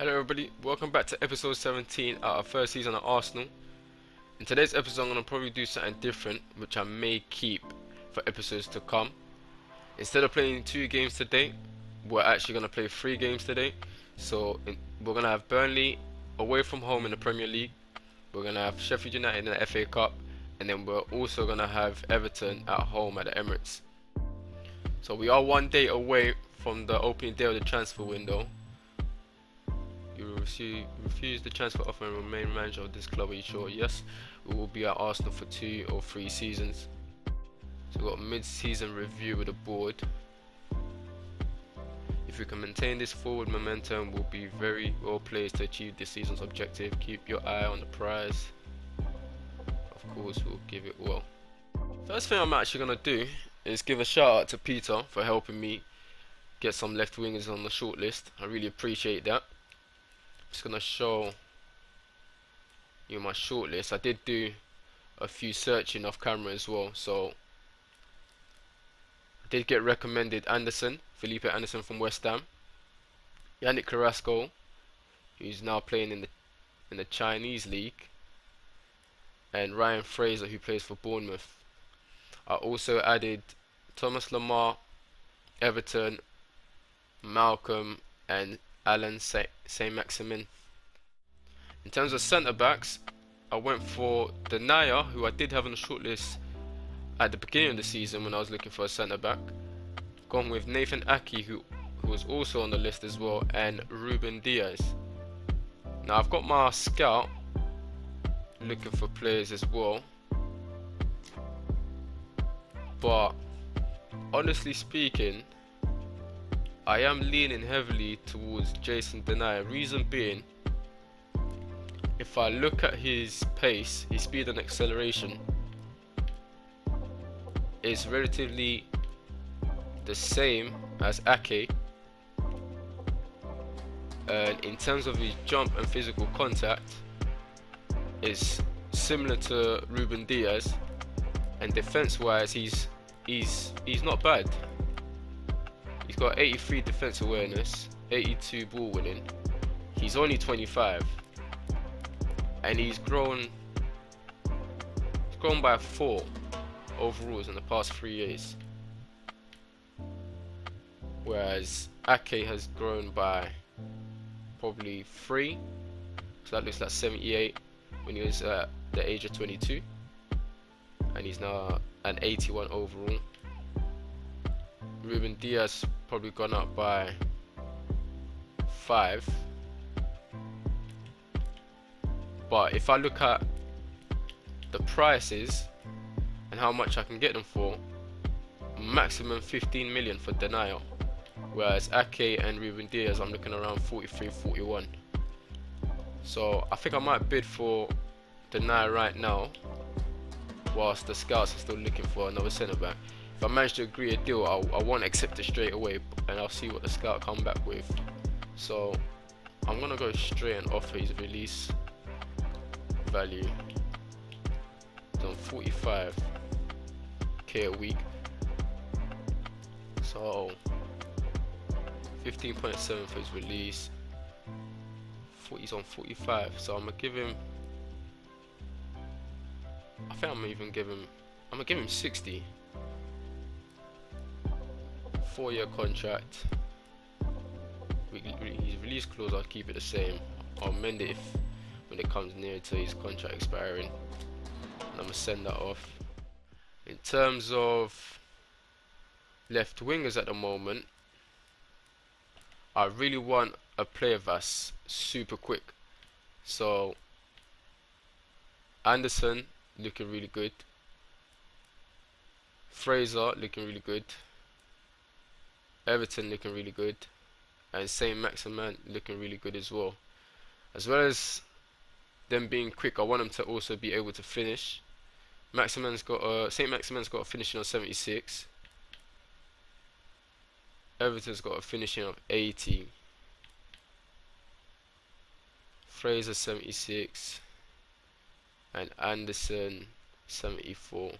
Hello everybody, welcome back to episode 17 of our first season at Arsenal. In today's episode I'm going to probably do something different, which I may keep for episodes to come. Instead of playing 2 games today, we're actually going to play 3 games today. We're going to have Burnley away from home in the Premier League, we're going to have Sheffield United in the FA Cup, and then we're also going to have Everton at home at the Emirates. So we are 1 day away from the opening day of the transfer window. You refuse the transfer offer and remain manager of this club. Are you sure? Yes, we will be at Arsenal for 2 or 3 seasons. So we've got a mid-season review with the board. If we can maintain this forward momentum, we'll be very well placed to achieve this season's objective. Keep your eye on the prize. Of course, we'll give it well. First thing I'm actually going to do is give a shout out to Peter for helping me get some left wingers on the shortlist. I really appreciate that. Just gonna show you my shortlist. I did do a few searching off camera as well, so I did get recommended Felipe Anderson from West Ham, Yannick Carrasco, who's now playing in the Chinese league, and Ryan Fraser, who plays for Bournemouth. I also added Thomas Lamar, Everton, Malcolm, and Alan Saint-Maximin. In terms of centre backs, I went for Denayer, who I did have on the shortlist at the beginning of the season when I was looking for a centre back. Gone with Nathan Aki, who was also on the list as well, and Ruben Diaz. Now I've got my scout looking for players as well, but honestly speaking, I am leaning heavily towards Jason Denayer. Reason being, if I look at his pace, his speed and acceleration is relatively the same as Ake, and in terms of his jump and physical contact is similar to Ruben Diaz, and defense wise he's not bad. He's got 83 defense awareness, 82 ball winning. He's only 25, and he's grown by 4 overalls in the past 3 years, whereas Ake has grown by probably 3, so that looks like 78 when he was at the age of 22, and he's now an 81 overall. Ruben Diaz probably gone up by 5, but if I look at the prices and how much I can get them for, maximum 15 million for Denayer, whereas Ake and Ruben Diaz I'm looking around 43, 41. So I think I might bid for Denayer right now whilst the scouts are still looking for another centre back. If I manage to agree a deal, I won't accept it straight away, and I'll see what the scout come back with. So I'm gonna go straight and offer his release value. It's on 45k a week, so 15.7 for his release. He's on 45, so I'm gonna give him, I think I'm gonna give him 60. 4-year contract. His release clause, I'll keep it the same. I'll amend it when it comes near to his contract expiring, and I'm gonna send that off. In terms of left wingers at the moment, I really want a player that's super quick. So Anderson looking really good, Fraser looking really good, Everton looking really good, and Saint-Maximin looking really good as well. As well as them being quick, I want them to also be able to finish. Saint-Maximin's got a finishing of 76. Everton's got a finishing of 80. Fraser 76, and Anderson 74.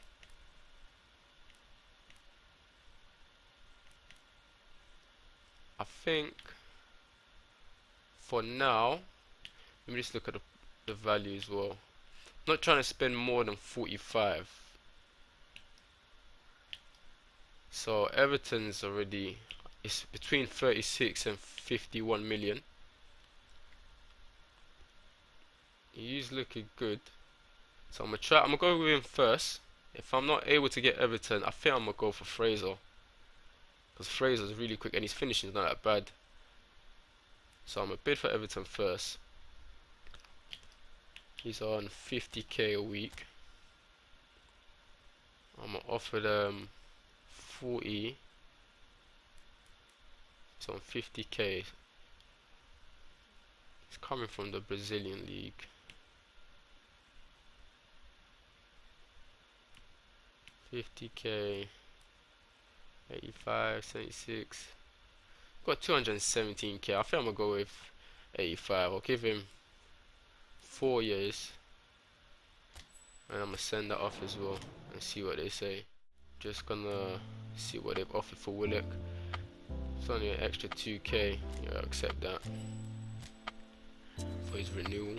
I think for now, let me just look at the value as well. I'm not trying to spend more than 45. So Everton's already, it's between 36 and 51 million. He's looking good. So I'm gonna go with him first. If I'm not able to get Everton, I think I'm gonna go for Fraser. Because Fraser's really quick and his finishing is not that bad. So I'm gonna bid for Everton first. He's on 50k a week. I'm gonna offer them 40. He's on 50k. He's coming from the Brazilian league. 50k, 85, 76. Got 217k. I think I'm gonna go with 85. I'll give him 4 years, and I'm gonna send that off as well and see what they say. Just gonna see what they've offered for Willock. It's only an extra 2k. Yeah, I'll accept that for his renewal.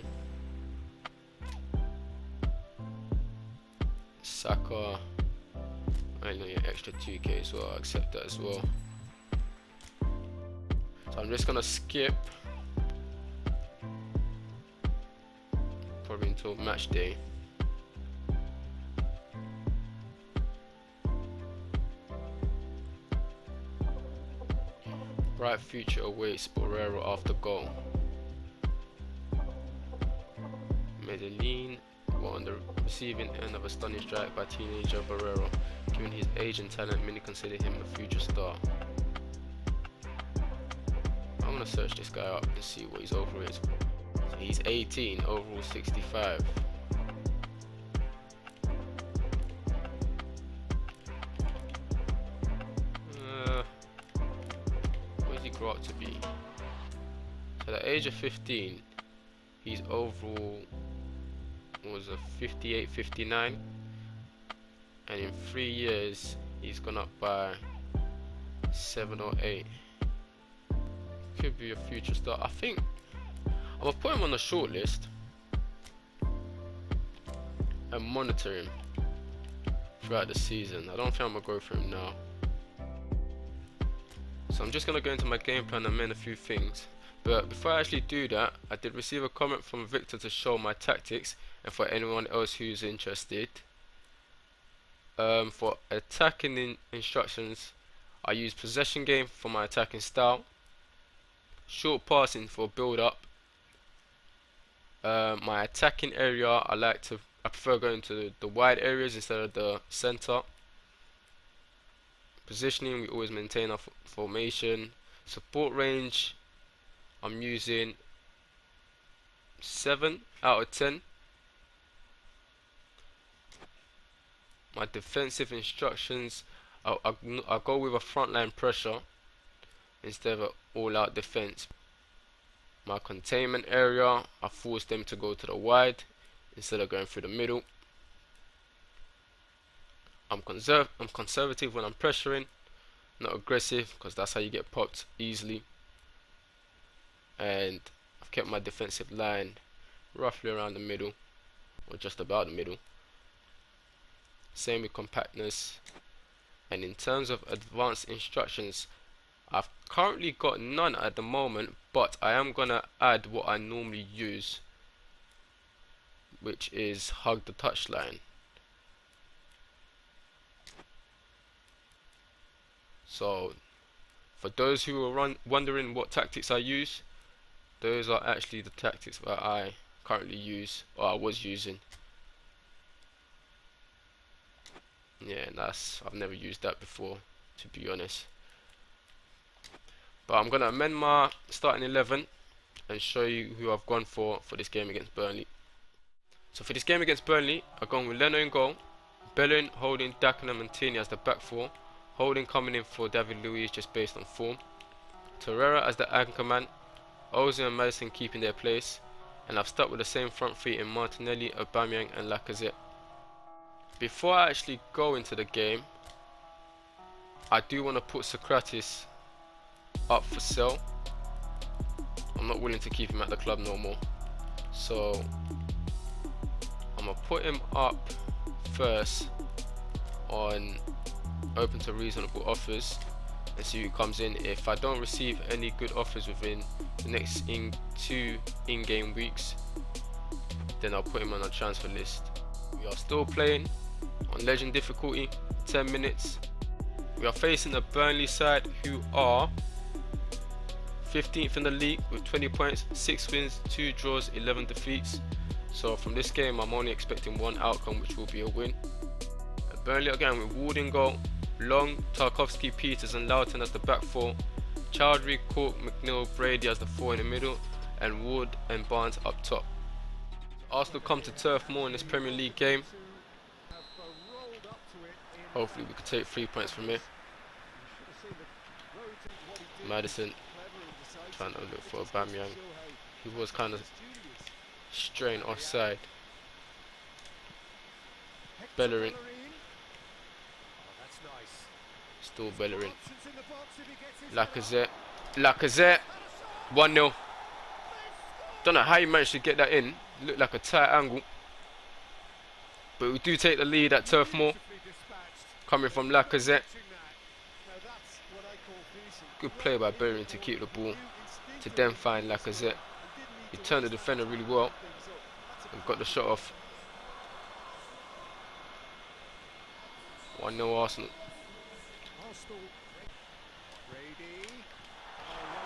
Saka, I know your extra 2k as well. I'll accept that as well. So I'm just gonna skip probably until match day. Bright future awaits Borrero after goal. Medellin were on the receiving end of a stunning strike by teenager Borrero. Given his age and talent, many consider him a future star. I'm gonna search this guy up and see what his overall is. So he's 18, overall 65. What does he grow up to be? So at the age of 15, his overall was a 58, 59, and in 3 years he's gone up by 7 or 8. Could be a future star. I think I'm gonna put him on the short list and monitor him throughout the season. I don't think I'm gonna go for him now. So I'm just gonna go into my game plan and amend a few things. But before I actually do that, I did receive a comment from Victor to show my tactics, and for anyone else who's interested. For attacking instructions, I use possession game for my attacking style, short passing for build up. My attacking area, I prefer going to the wide areas instead of the center. Positioning, we always maintain our formation. Support range, I'm using 7 out of 10. My defensive instructions, I'll go with a frontline pressure instead of an all-out defense. My containment area, I force them to go to the wide instead of going through the middle. I'm conservative when I'm pressuring, not aggressive, because that's how you get popped easily. And I've kept my defensive line roughly around the middle, or just about the middle. Same with compactness. And in terms of advanced instructions, I've currently got none at the moment, but I am gonna add what I normally use, which is hug the touchline. So for those who are wondering what tactics I use, those are actually the tactics that I currently use, or I was using. Yeah, and I've never used that before, to be honest. But I'm gonna amend my starting 11 and show you who I've gone for this game against Burnley. So for this game against Burnley, I've gone with Leno in goal, Bellin, Holding, Dagenham and Tierney as the back four, Holding coming in for David Luiz just based on form, Torreira as the anchor man, Ozil and Maddison keeping their place, and I've stuck with the same front three in Martinelli, Aubameyang and Lacazette. Before I actually go into the game, I do want to put Socrates up for sale. I'm not willing to keep him at the club no more. So I'm gonna put him up first on open to reasonable offers and see who comes in. If I don't receive any good offers within the next two in-game weeks, then I'll put him on a transfer list. We are still playing on legend difficulty, 10 minutes. We are facing a Burnley side who are 15th in the league with 20 points, 6 wins, 2 draws, 11 defeats. So from this game I'm only expecting one outcome, which will be a win. Burnley again with Ward in goal, Long, Tarkowski, Peters and Loughton as the back four, Chowdhury, Cork, McNeil, Brady as the four in the middle, and Wood and Barnes up top. Arsenal come to Turf Moor in this Premier League game. Hopefully we can take 3 points from here. Maddison trying to look for Aubameyang. He was kind of straying offside. Bellerin. Still Bellerin. Lacazette. 1-0. Don't know how he managed to get that in. Looked like a tight angle. But we do take the lead at Turf Moor. Coming from Lacazette. Good play by Bellerin to keep the ball. To then find Lacazette. He turned the defender really well. And got the shot off. 1-0 Arsenal.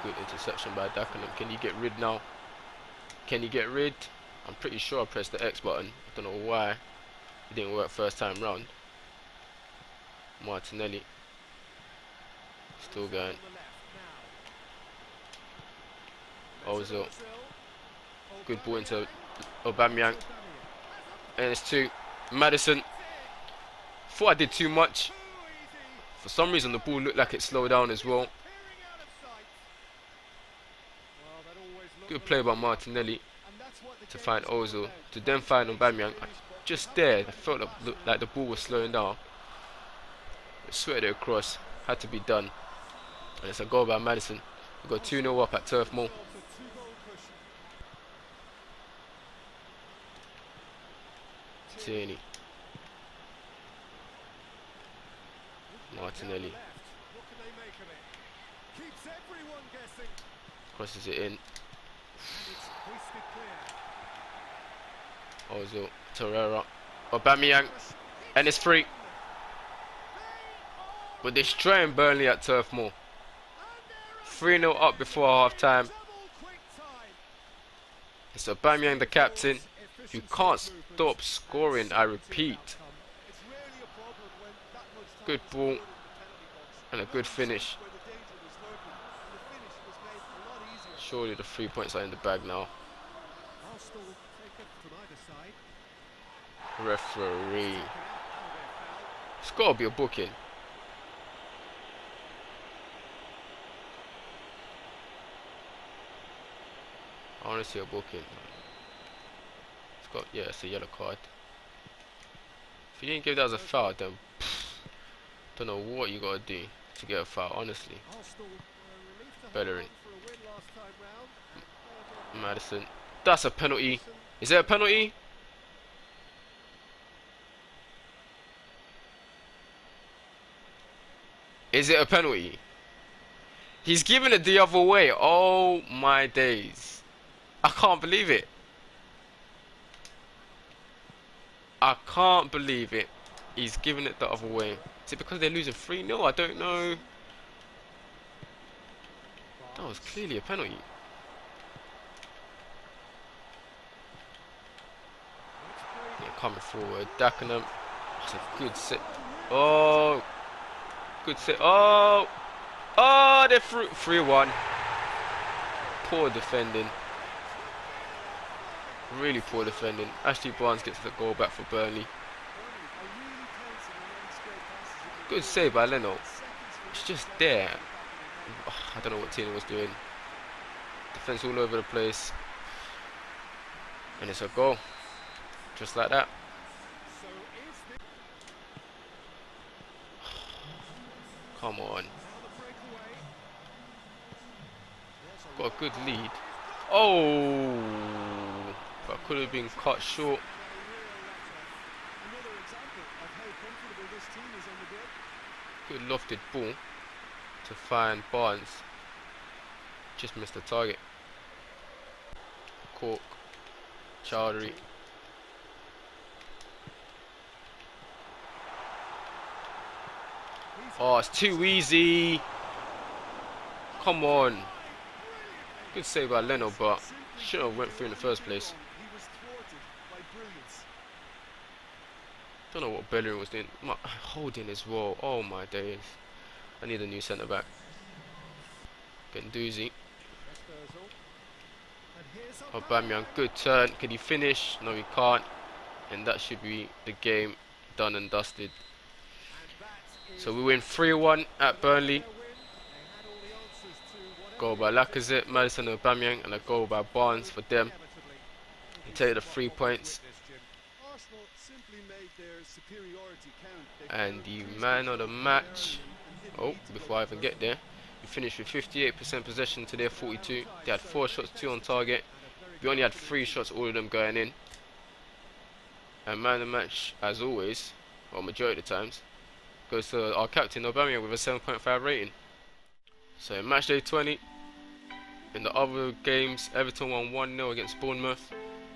Good interception by Dagenham. Can he get rid now? Can he get rid? I'm pretty sure I pressed the X button. I don't know why it didn't work first time round. Martinelli. Still going. Ozil. Good ball into Aubameyang. And it's 2. Maddison. Thought I did too much. For some reason the ball looked like it slowed down as well. Good play by Martinelli to find Ozil, to then find Aubameyang. Just there, I felt like the ball was slowing down. I sweated it across, had to be done. And it's a goal by Maddison. We got 2-0 up at Turf Moor. Tierney. Martinelli. Crosses it in. Ozil, Torreira, Aubameyang, and it's free. We're destroying Burnley at Turf Moor. 3-0 up before half time. It's Aubameyang, the captain, who can't stop scoring, I repeat. Good ball and a good finish. Surely the 3 points are in the bag now. Referee. It's got to be a booking. I want to see a booking. It's got, yeah, it's a yellow card. If you didn't give that as a foul, then don't know what you got to do to get a foul, honestly. Bellerin. Maddison. That's a penalty. Is it a penalty? Is it a penalty? He's giving it the other way. Oh my days. I can't believe it. I can't believe it. He's giving it the other way. Is it because they're losing 3-0? I don't know. That was clearly a penalty. Yeah, coming forward. Dagenham. That's a good set. Oh. Good set. Oh. Oh, they're 3-1. Poor defending. Really poor defending. Ashley Barnes gets the goal back for Burnley. Good save by Leno. It's just there. I don't know what Tierney was doing. Defense all over the place. And it's a goal. Just like that. Come on. Got a good lead. Oh, that could have been cut short. Good lofted ball to find Barnes. Just missed the target. Cork, Chowdhury. Oh, it's too easy. Come on. Good save by Leno, but should have went through in the first place. Don't know what Bellerin was doing. Holding as well. Oh my days. I need a new centre back. Getting doozy. Aubameyang, good turn. Can he finish? No, he can't. And that should be the game done and dusted. So we win 3-1 at Burnley. Goal by Lacazette, Maddison, and Aubameyang, and a goal by Barnes for them. We take the 3 points. And the man of the match. Oh, before I even get there, we finished with 58% possession to their 42. They had 4 shots, 2 on target. We only had 3 shots, all of them going in. And man of the match, as always, or majority of the times, goes to our captain Aubameyang with a 7.5 rating. So in match day 20, in the other games, Everton won 1-0 against Bournemouth,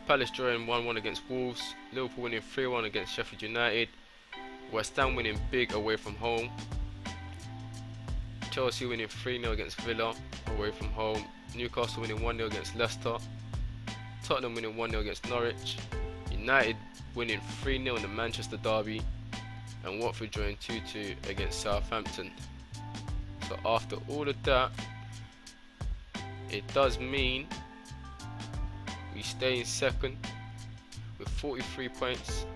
Palace drawing 1-1 against Wolves, Liverpool winning 3-1 against Sheffield United, West Ham winning big away from home, Chelsea winning 3-0 against Villa away from home, Newcastle winning 1-0 against Leicester, Tottenham winning 1-0 against Norwich, United winning 3-0 in the Manchester derby, and Watford drawing 2-2 against Southampton. So after all of that, it does mean we stay in second with 43 points,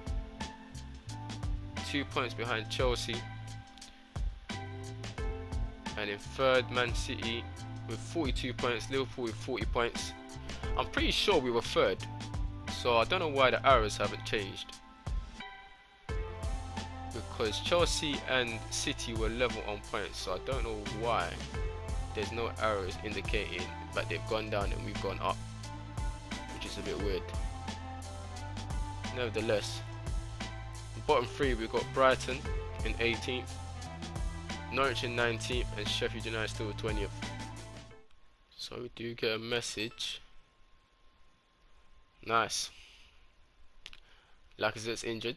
2 points behind Chelsea, and in third Man City with 42 points, Liverpool with 40 points. I'm pretty sure we were third, so I don't know why the arrows haven't changed, because Chelsea and City were level on points, so I don't know why there's no arrows indicating that they've gone down and we've gone up, which is a bit weird. Nevertheless, bottom 3 we've got Brighton in 18th, Norwich in 19th, and Sheffield United still 20th. So we do get a message. Nice. Lacazette's injured.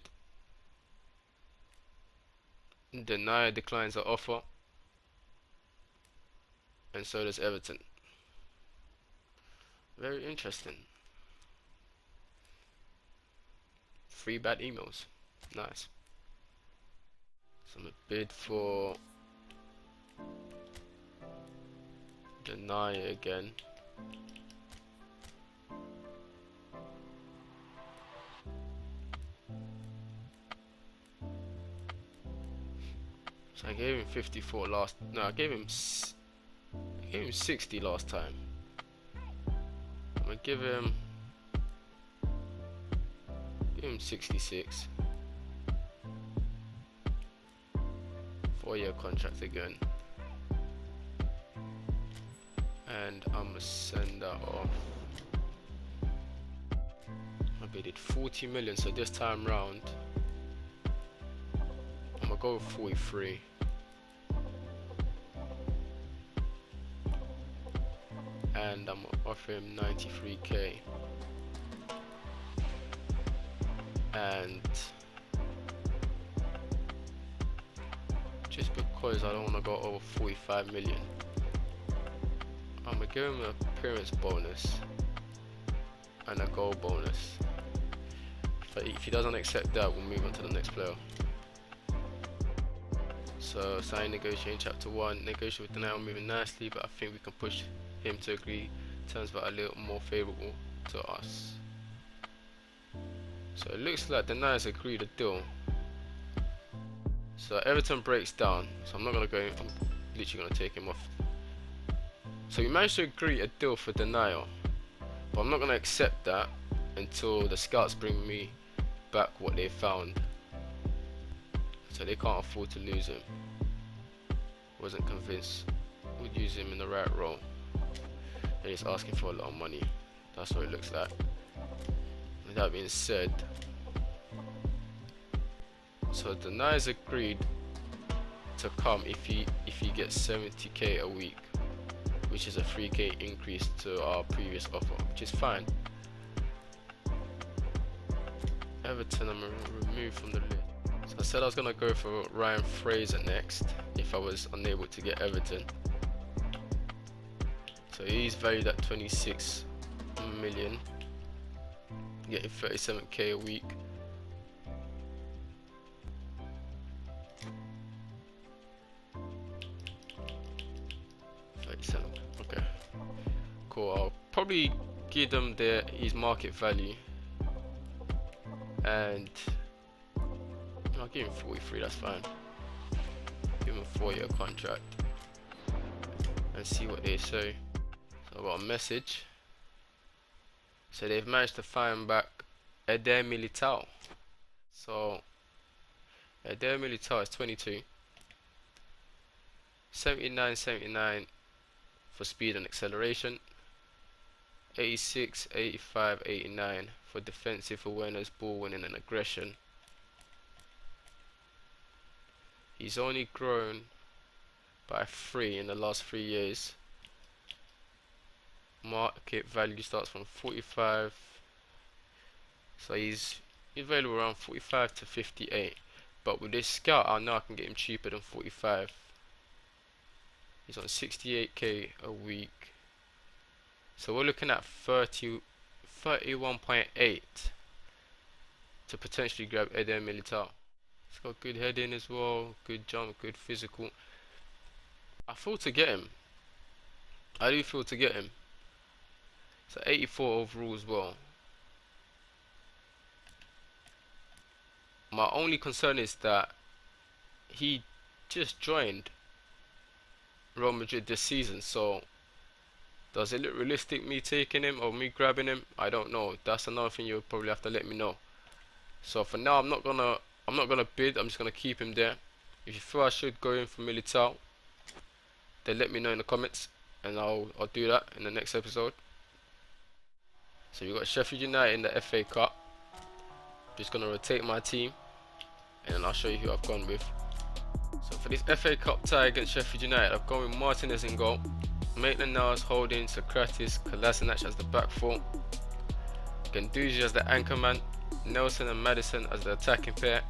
Denier declines the offer, and so does Everton. Very interesting. 3 bad emails. Nice. So I'm gonna bid for Denier again. So I gave him 54 last. No, I gave him 60 last time. I'm gonna give him 66. 4-year contract again. And I'm gonna send that off. I bid 40 million, so this time round I'm gonna go with 43. And I'm gonna offer him 93k. And just because I don't want to go over 45 million, I'm gonna give him an appearance bonus and a goal bonus. But if he doesn't accept that, we'll move on to the next player. So sign negotiating chapter 1. Negotiate with Denier moving nicely, but I think we can push him to agree terms that are a little more favourable to us. So it looks like Denier's agreed a deal. So Everton breaks down, so I'm not gonna go. I'm literally gonna take him off. So we managed to agree a deal for Denier, but I'm not gonna accept that until the scouts bring me back what they found. So they can't afford to lose him. Wasn't convinced we'd use him in the right role. and he's asking for a lot of money. That's what it looks like. With that being said, so Denai's agreed to come if he gets 70k a week, which is a 3k increase to our previous offer, which is fine. Everton I'm removed from the list. So I said I was gonna go for Ryan Fraser next if I was unable to get Everton. So he's valued at 26 million, getting 37k a week. Okay, cool. I'll probably give them his market value, and I'll give him 43. That's fine. Give him a 4-year contract and see what they say. So I got a message. So they've managed to find back Eder Militao. So Eder Militao is 22. 79 for speed and acceleration, 86, 85, 89 for defensive awareness, ball winning and aggression. He's only grown by 3 in the last 3 years. Market value starts from 45, so he's available around 45 to 58, but with this scout I know I can get him cheaper than 45. He's on 68k a week, so we're looking at 31.8 to potentially grab Eder Militao. He's got good heading as well, good jump, good physical. I feel to get him. I do feel to get him. So 84 overall as well. My only concern is that he just joined Real Madrid this season, so does it look realistic me taking him or me grabbing him? I don't know. That's another thing you'll probably have to let me know. So for now I'm not gonna bid. I'm just gonna keep him there. If you feel I should go in for Militao, then let me know in the comments and I'll do that in the next episode. So we've got Sheffield United in the FA Cup. Just gonna rotate my team and then I'll show you who I've gone with. So for this FA Cup tie against Sheffield United, I've gone with Martinez in goal, Maitland-Niles, Holding, Socrates, Kolasinac as the back four, Guendouzi as the anchorman, Nelson and Maddison as the attacking pair,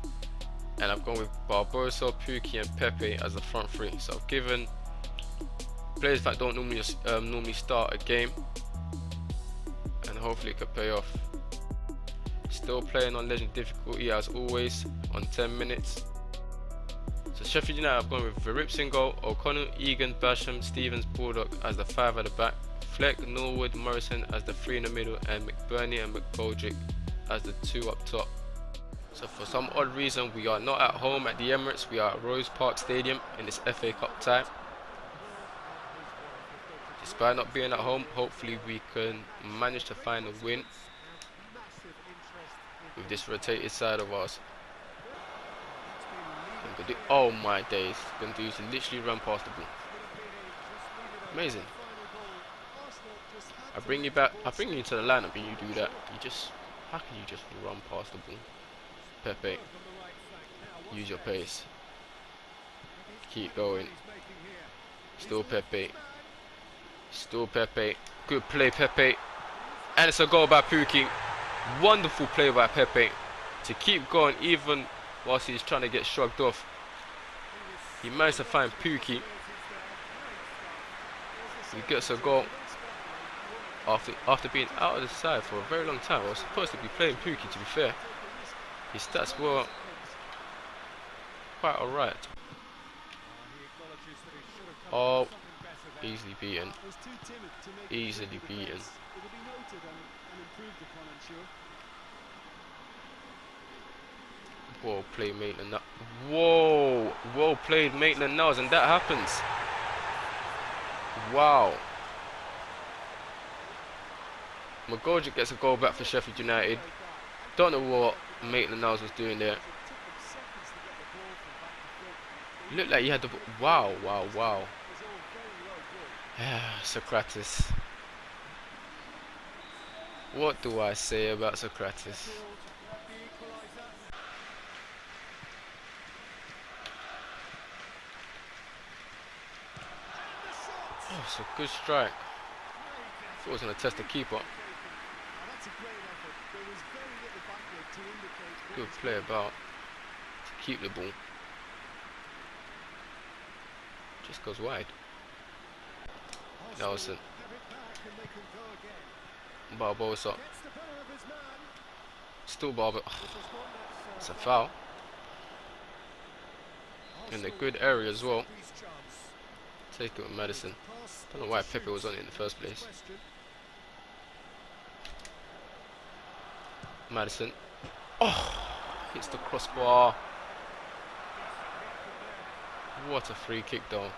and I've gone with Barbosa, Pukki and Pepe as the front three. So I've given players that don't normally start a game, and hopefully it could pay off. Still playing on legend difficulty as always on 10 minutes. So Sheffield United, I've gone with Verrips in goal, O'Connell, Egan, Basham, Stevens, Baldock as the 5 at the back, Fleck, Norwood, Morrison as the 3 in the middle, and McBurney and McGoldrick as the 2 up top. So for some odd reason we are not at home at the Emirates, we are at Rose Park Stadium in this FA Cup tie. Despite not being at home, hopefully we can manage to find a win with this rotated side of ours. Oh my days, Guendouzi literally run past the ball. Amazing. I bring you back, I bring you to the lineup and you do that. How can you just run past the ball? Pepe, use your pace. Keep going. Still Pepe. Still Pepe. Good play, Pepe. And it's a goal by Pukki. Wonderful play by Pepe to keep going even whilst he's trying to get shrugged off. He managed to find Pukki. He gets a goal after being out of the side for a very long time. I was supposed to be playing Pukki, to be fair. His stats were quite alright. Oh, easily beaten. Easily beaten. Well played, Maitland. Whoa, well played, Maitland-Niles, and that happens. Wow. McGoldrick gets a goal back for Sheffield United. Don't know what Maitland-Niles was doing there. Looked like he had the... Wow. Socrates. What do I say about Socrates? Oh, it's a good strike. Thought it was going to test the keeper. Good play about to keep the ball. Just goes wide. Nelson. Barbosa. Still Barbosa. Oh, it's a foul. In a good area as well. Take it with Madison. Don't know why Pepe was on it in the first place. Madison. Oh, hits the crossbar. What a free kick though.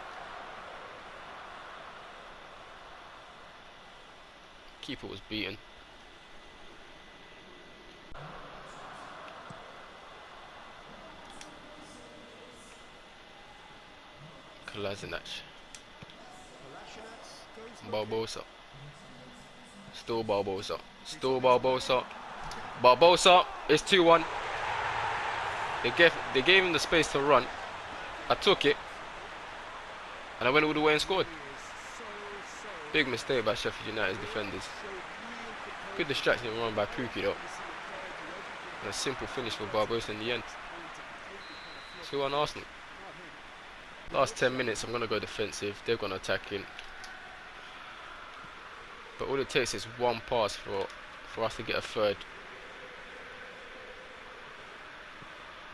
Keeper was beaten. Kolasinac. Barbosa. Still Barbosa. Still Barbosa. Barbosa. It's 2-1. They gave him the space to run. I took it. And I went all the way and scored. Big mistake by Sheffield United's defenders. Good distraction run by Pukki though. And a simple finish for Barbosa in the end. 2-1 Arsenal. Last 10 minutes I'm going to go defensive. They're going to attack in. But all it takes is one pass for us to get a third.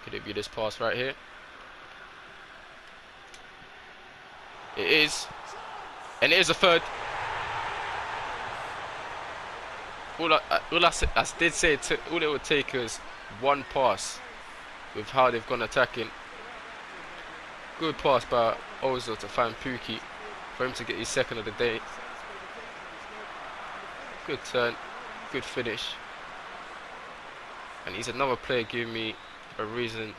Could it be this pass right here? It is. And it is a third. All it would take is one pass with how they've gone attacking. Good pass by Ozil to find Pukki for him to get his second of the day. Good turn, good finish. And he's another player giving me a reason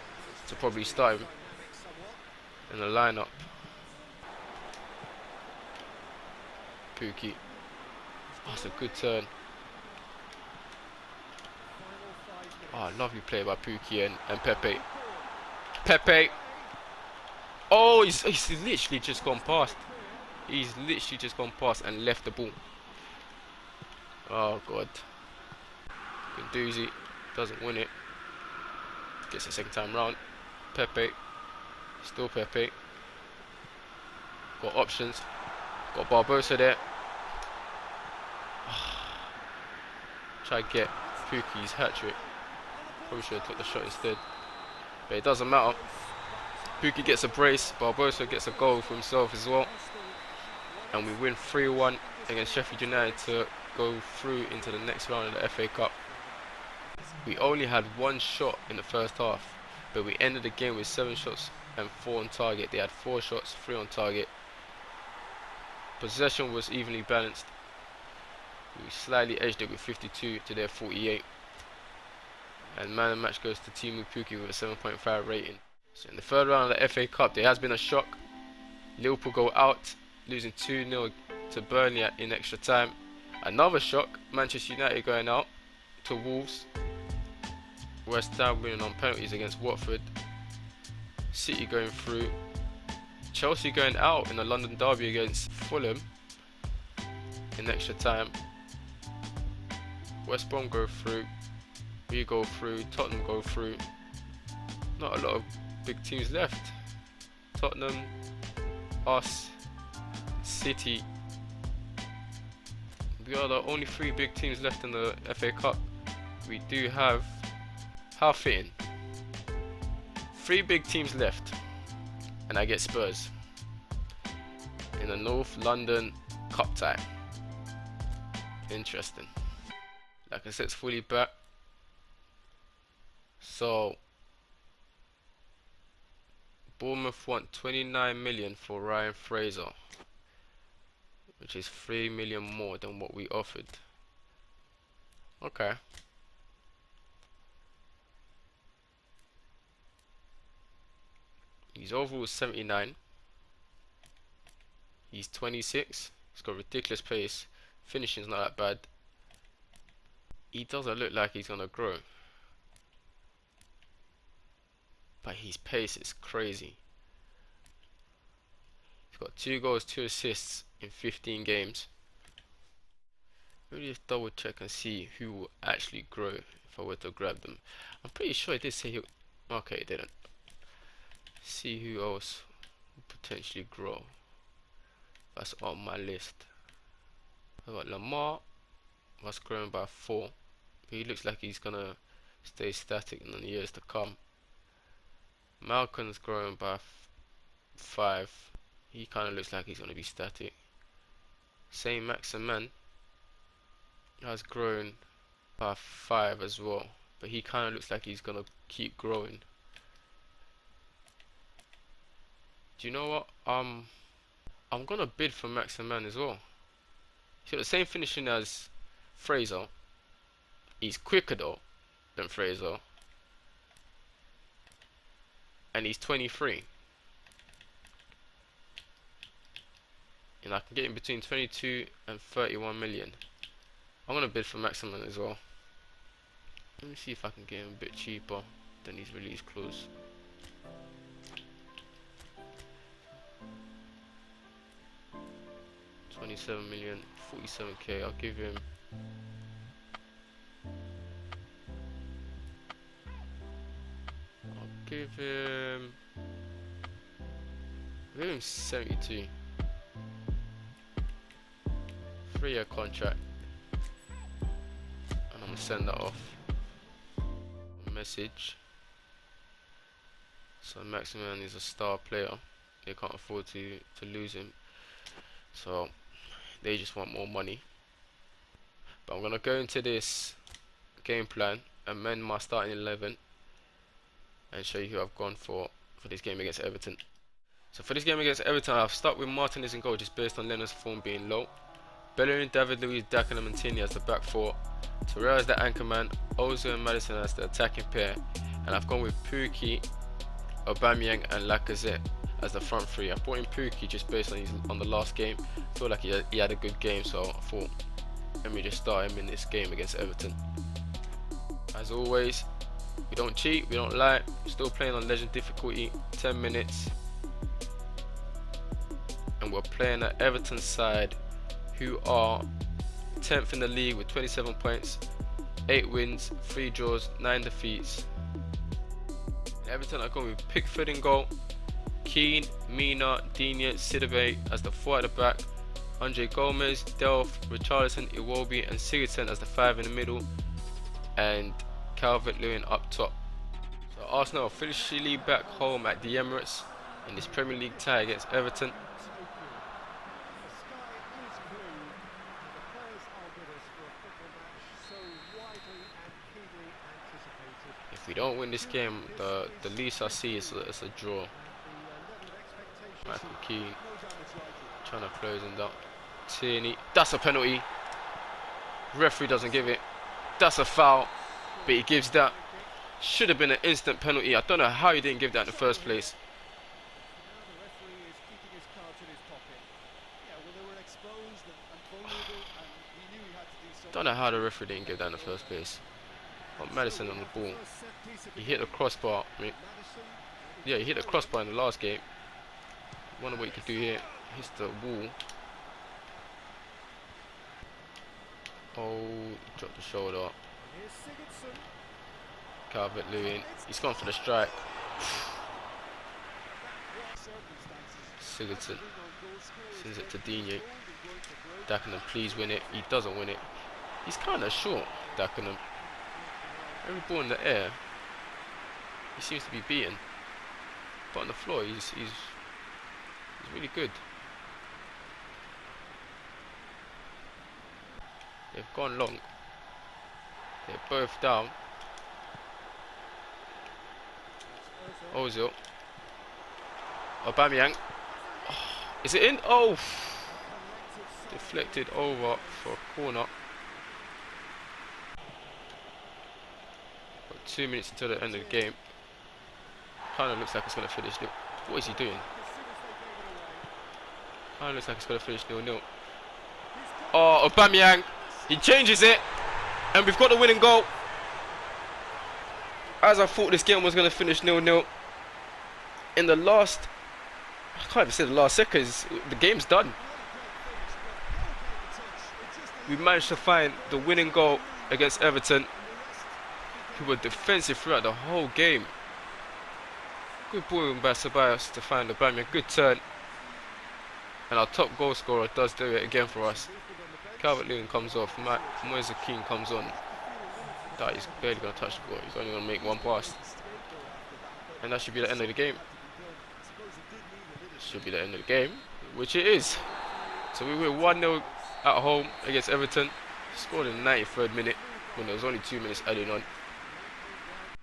to probably start him in the lineup. Pukki. Oh, that's a good turn. Oh, lovely play by Pukki and Pepe. Pepe. Oh, he's literally just gone past. He's literally just gone past and left the ball. Oh, God. Doozy doesn't win it. Gets a second time round. Pepe. Still Pepe. Got options. Got Barbosa there. Try to get Pukki's hat-trick. Probably should have took the shot instead. But it doesn't matter. Pukki gets a brace. Barbosa gets a goal for himself as well. And we win 3-1 against Sheffield United to go through into the next round of the FA Cup. We only had one shot in the first half, but we ended the game with 7 shots and 4 on target. They had 4 shots, 3 on target. Possession was evenly balanced. We slightly edged it with 52 to their 48. And man of the match goes to Teemu Pukki with a 7.5 rating. So in the third round of the FA Cup, there has been a shock. Liverpool go out, losing 2-0 to Burnley in extra time. Another shock, Manchester United going out to Wolves. West Ham winning on penalties against Watford. City going through. Chelsea going out in the London derby against Fulham in extra time. West Brom go through. We go through. Tottenham go through. Not a lot of big teams left. Tottenham, us, City. We are the only 3 big teams left in the FA Cup. We do have, how fitting, 3 big teams left, and I get Spurs in the North London Cup tie. Interesting. Like I said, it's fully back. So Bournemouth want 29 million for Ryan Fraser, which is 3 million more than what we offered. Okay. He's overall 79. He's 26. He's got ridiculous pace. Finishing's not that bad. he doesn't look like he's gonna grow. But his pace is crazy. He's got 2 goals, 2 assists in 15 games. Let me just double check and see who will actually grow if I were to grab them. I'm pretty sure it did say he... Okay, it didn't. See who else will potentially grow. That's on my list. I've got Lamar. Was growing by 4. He looks like he's gonna stay static in the years to come. Malcolm's growing by 5. He kind of looks like he's gonna be static. Saint Maximin has grown by 5 as well, but he kind of looks like he's gonna keep growing. Do you know what? I'm gonna bid for Maximin as well. He's got the same finishing as Fraser. He's quicker though than Fraser, and he's 23. And I can get in between 22 and 31 million. I'm gonna bid for Maximin as well. Let me see if I can get him a bit cheaper than his release clause. $27 million, 47k. I'll give him. I'll give him 72. 3-year contract, and I'm gonna send that off. Message. So Maximin is a star player. They can't afford to lose him, so they just want more money. But I'm gonna go into this game plan, amend my starting 11, and show you who I've gone for this game against Everton. So for this game against Everton, I've stuck with Martinez in goal just based on Lennon's form being low. Bellerin, David Luiz, Dagenham and Tierney as the back 4. Torreira as the anchor man, Ozil and Maddison as the attacking pair, and I've gone with Pukki, Aubameyang and Lacazette as the front 3. I brought in Pukki just based on the last game. I feel like he had a good game, so I thought let me just start him in this game against Everton. As always, we don't cheat, we don't lie. We're still playing on legend difficulty, 10 minutes, and we're playing at Everton side, who are 10th in the league with 27 points, 8 wins, 3 draws, 9 defeats. Everton are going with Pickford in goal, Keane, Mina, Digne, Sidibe as the 4 at the back, Andre Gomez, Delph, Richarlison, Iwobi and Sigurdsson as the 5 in the middle, and Calvert-Lewin up top. So Arsenal are officially back home at the Emirates in this Premier League tie against Everton. If we don't win this game, the least I see is a draw. Michael Keane trying to close him down. Tierney, that's a penalty. Referee doesn't give it. That's a foul, but he gives that. Should have been an instant penalty. I don't know how he didn't give that in the first place. Don't know how the referee didn't give that in the first place. But Maddison on the ball. He hit the crossbar. I mean, yeah, he hit the crossbar in the last game. Wonder what he could do here. Hits the wall. Oh, dropped the shoulder. Calvert-Lewin. He's gone for the strike. Sigurdsson sends it to Digne. Dagenham, please win it. He doesn't win it. He's kind of short, Dagenham. Every ball in the air, he seems to be beaten. But on the floor, he's really good. They've gone long. They're both down. Ozil. Aubameyang. Oh, is it in? Oh! Deflected over for a corner. Got 2 minutes until the end of the game. Kind of looks like it's going to finish. What is he doing? Kind of looks like it's going to finish 0-0. Oh, Aubameyang. He changes it. And we've got the winning goal. As I thought this game was going to finish 0-0. In the last, I can't even say the last seconds, the game's done. We managed to find the winning goal against Everton, who were defensive throughout the whole game. Good ball by Ceballos to find the Aubameyang, good turn. And our top goal scorer does do it again for us. Calvert-Lewin comes off, Moise Kean comes on. That is barely going to touch the ball, he's only going to make one pass. And that should be the end of the game. Should be the end of the game, which it is. So we were 1-0 at home against Everton. Scored in the 93rd minute when there was only 2 minutes added on.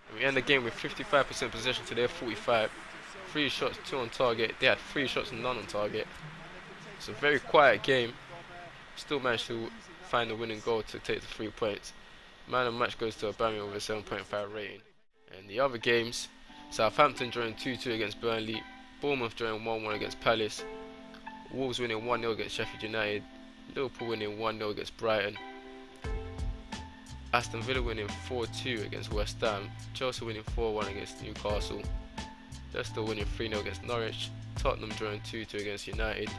And we end the game with 55% possession to their 45. 3 shots, 2 on target. They had 3 shots and none on target. It's a very quiet game. Still managed to find the winning goal to take the 3 points. Man of the match goes to Aubameyang with a 7.5 rating. And the other games, Southampton drawing 2-2 against Burnley. Bournemouth drawing 1-1 against Palace. Wolves winning 1-0 against Sheffield United. Liverpool winning 1-0 against Brighton. Aston Villa winning 4-2 against West Ham. Chelsea winning 4-1 against Newcastle. Leicester winning 3-0 against Norwich. Tottenham drawing 2-2 against United.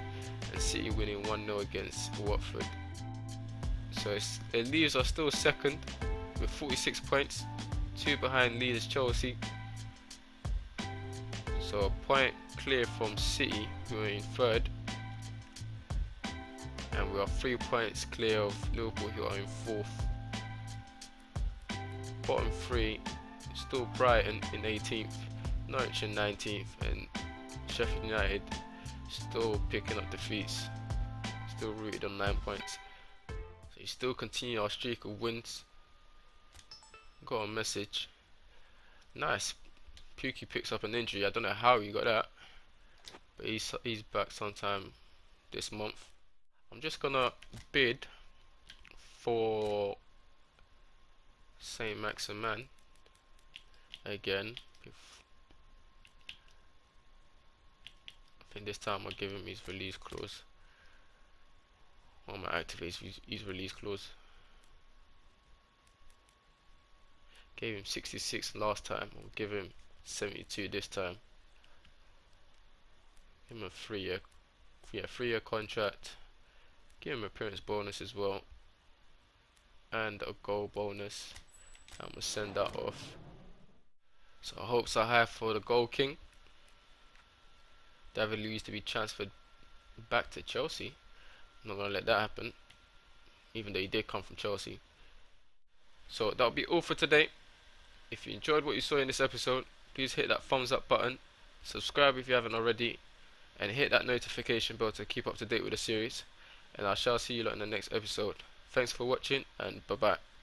And City winning 1-0 against Watford. So it leaves us still second with 46 points. 2 behind leaders Chelsea. So a point clear from City, who are in third. And we are 3 points clear of Liverpool, who are in fourth. Bottom 3, still Brighton in 18th, Norwich in 19th, and Sheffield United still picking up defeats, still rooted on 9 points. So we still continue our streak of wins. Got a message. Nice. Pukki picks up an injury. I don't know how he got that, but he's back sometime this month. I'm just gonna bid for Saint Maximin again. I think this time I'll give him his release clause. I'm gonna activate his release clause. Gave him 66 last time. I'll give him 72 this time. Give him a 3-year contract. Give him appearance bonus as well, and a goal bonus. And we'll send that off. So hopes are high for the goal king, David Luiz, to be transferred back to Chelsea. I'm not gonna let that happen, even though he did come from Chelsea. So that'll be all for today. If you enjoyed what you saw in this episode, please hit that thumbs up button, subscribe if you haven't already, and hit that notification bell to keep up to date with the series. And I shall see you lot in the next episode. Thanks for watching, and bye bye.